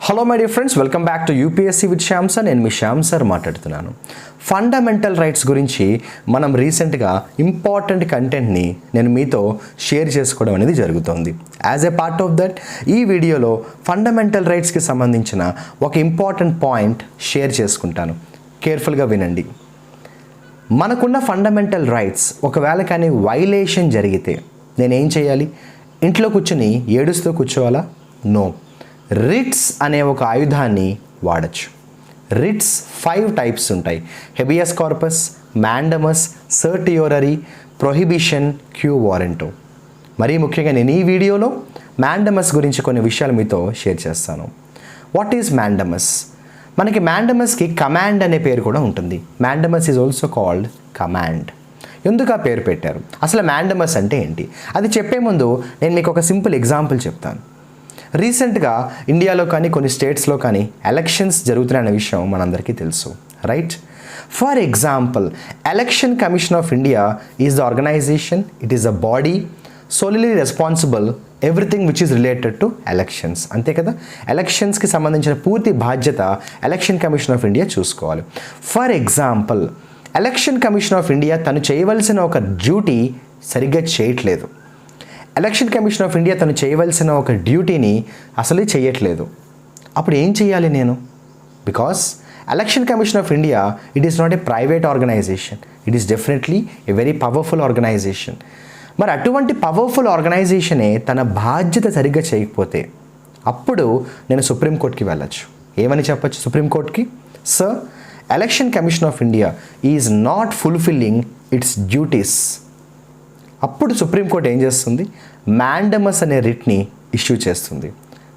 Hello my dear friends, welcome back to UPSC with Shyam sir. నేను మీ Shyam sir మాట్లాడుతున్నాను. Fundamental rights గురించి మనం రీసెంట్గా ఇంపార్టెంట్ కంటెంట్ని నేను మీతో షేర్ చేసుకోవడం అనేది జరుగుతుంది. As a part of that ఈ వీడియోలో ఫండమెంటల్ రైట్స్కి సంబంధించిన ఒక ఇంపార్టెంట్ పాయింట్ షేర్ చేసుకుంటాను. కేర్ఫుల్గా వినండి. మనకున్న ఫండమెంటల్ రైట్స్ ఒకవేళ కానీ వైలేషన్ జరిగితే నేనేం చేయాలి? ఇంట్లో కూర్చొని ఏడుస్తూ కూర్చోవాలా? నో. రిట్స్ అనే ఒక ఆయుధాన్ని వాడచ్చు. రిట్స్ 5 టైప్స్ ఉంటాయి: habeas corpus, mandamus, certiorari, prohibition, quo warranto. మరీ ముఖ్యంగా నేను ఈ వీడియోలో మ్యాండమస్ గురించి కొన్ని విషయాలు మీతో షేర్ చేస్తాను. What is mandamus? మనకి మ్యాండమస్కి కమాండ్ అనే పేరు కూడా ఉంటుంది. Mandamus is also called command. ఎందుకు ఆ పేరు పెట్టారు? అసలు మ్యాండమస్ అంటే ఏంటి? అది చెప్పే ముందు నేను మీకు ఒక సింపుల్ ఎగ్జాంపుల్ చెప్తాను. రీసెంట్గా ఇండియాలో కానీ కొన్ని స్టేట్స్లో కానీ ఎలక్షన్స్ జరుగుతున్నాయనే విషయం మనందరికీ తెలుసు, right? For example, election commission of India is the organisation, it is a body solely responsible everything which is related to elections. అంతే కదా? ఎలక్షన్స్కి సంబంధించిన పూర్తి బాధ్యత ఎలక్షన్ కమిషన్ ఆఫ్ ఇండియా చూసుకోవాలి. For example, election commission of India తను చేయవలసిన ఒక డ్యూటీ సరిగ్గా చేయట్లేదు. ఎలక్షన్ కమిషన్ ఆఫ్ ఇండియా తను చేయవలసిన ఒక డ్యూటీని అసలే చేయట్లేదు. అప్పుడు ఏం చేయాలి నేను? Because election commission of India it is not a private organization, it is definitely a very powerful organization. మరి అటువంటి పవర్ఫుల్ ఆర్గనైజేషనే తన బాధ్యత సరిగ్గా చేయకపోతే అప్పుడు నేను సుప్రీంకోర్టుకి వెళ్ళచ్చు. ఏమని చెప్పచ్చు సుప్రీంకోర్టుకి? Sir, election commission of India is not fulfilling it's duties. అప్పుడు సుప్రీంకోర్టు ఏం చేస్తుంది? మ్యాండమస్ అనే రిట్ని ఇష్యూ చేస్తుంది.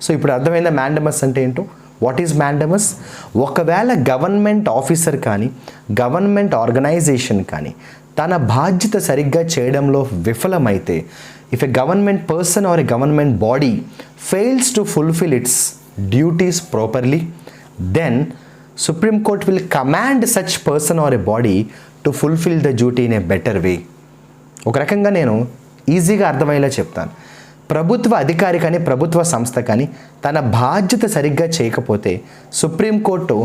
సో ఇప్పుడు అర్థమైందా మ్యాండమస్ అంటే ఏంటో? What is mandamus? ఒకవేళ గవర్నమెంట్ ఆఫీసర్ కానీ గవర్నమెంట్ ఆర్గనైజేషన్ కానీ తన బాధ్యత సరిగ్గా చేయడంలో విఫలమైతే, if a government person or a government body fails to fulfil its duties properly, then Supreme Court will command such person or a body to fulfill the duty in a better way. ఒక రకంగా నేను ఈజీగా అర్థమయ్యేలా చెప్తాను. ప్రభుత్వ అధికారి కానీ ప్రభుత్వ సంస్థ కానీ తన బాధ్యత సరిగ్గా చేయకపోతే సుప్రీంకోర్టు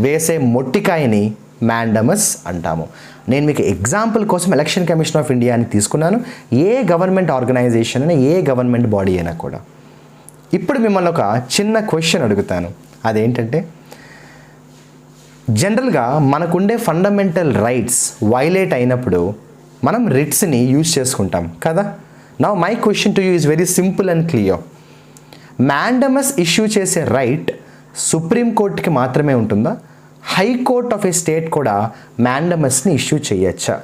వేసే మొట్టికాయని మ్యాండమస్ అంటాము. నేను మీకు ఎగ్జాంపుల్ కోసం ఎలక్షన్ కమిషన్ ఆఫ్ ఇండియా అని తీసుకున్నాను. ఏ గవర్నమెంట్ ఆర్గనైజేషన్ అయినా ఏ గవర్నమెంట్ బాడీ అయినా కూడా. ఇప్పుడు మిమ్మల్ని ఒక చిన్న క్వశ్చన్ అడుగుతాను. అదేంటంటే, జనరల్గా మనకుండే ఫండమెంటల్ రైట్స్ వైలేట్ అయినప్పుడు మనం రిట్స్ని యూజ్ చేసుకుంటాం కదా. Now my question to you is very simple and clear. Mandamus issue చేసే రైట్ సుప్రీంకోర్టుకి మాత్రమే ఉంటుందా? హైకోర్ట్ ఆఫ్ ఏ స్టేట్ కూడా మ్యాండమస్ని ఇష్యూ చేయొచ్చా?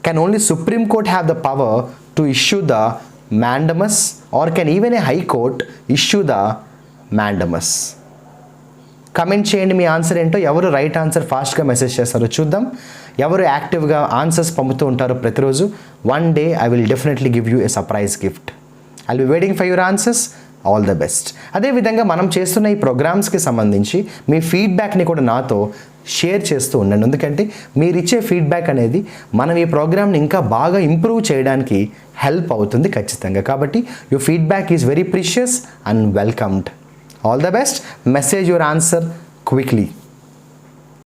Can only supreme court have the power to issue the mandamus are can even a high court issue the mandamus? Comment చేయండి మీ answer ఏంటో. ఎవరు right answer ఫాస్ట్గా మెసేజ్ చేస్తారో చూద్దాం. ఎవరు యాక్టివ్గా ఆన్సర్స్ పంపుతూ ఉంటారో ప్రతిరోజు. One day I will definitely give you a surprise gift. I will be waiting for your answers. All the best. అదేవిధంగా మనం చేస్తున్న ఈ ప్రోగ్రామ్స్కి సంబంధించి మీ ఫీడ్బ్యాక్ని కూడా నాతో షేర్ చేస్తూ ఉండండి. ఎందుకంటే మీరు ఇచ్చే ఫీడ్బ్యాక్ అనేది మనం ఈ ప్రోగ్రామ్ని ఇంకా బాగా ఇంప్రూవ్ చేయడానికి హెల్ప్ అవుతుంది ఖచ్చితంగా. కాబట్టి your feedback is very precious and welcomed. All the best. Message your answer quickly.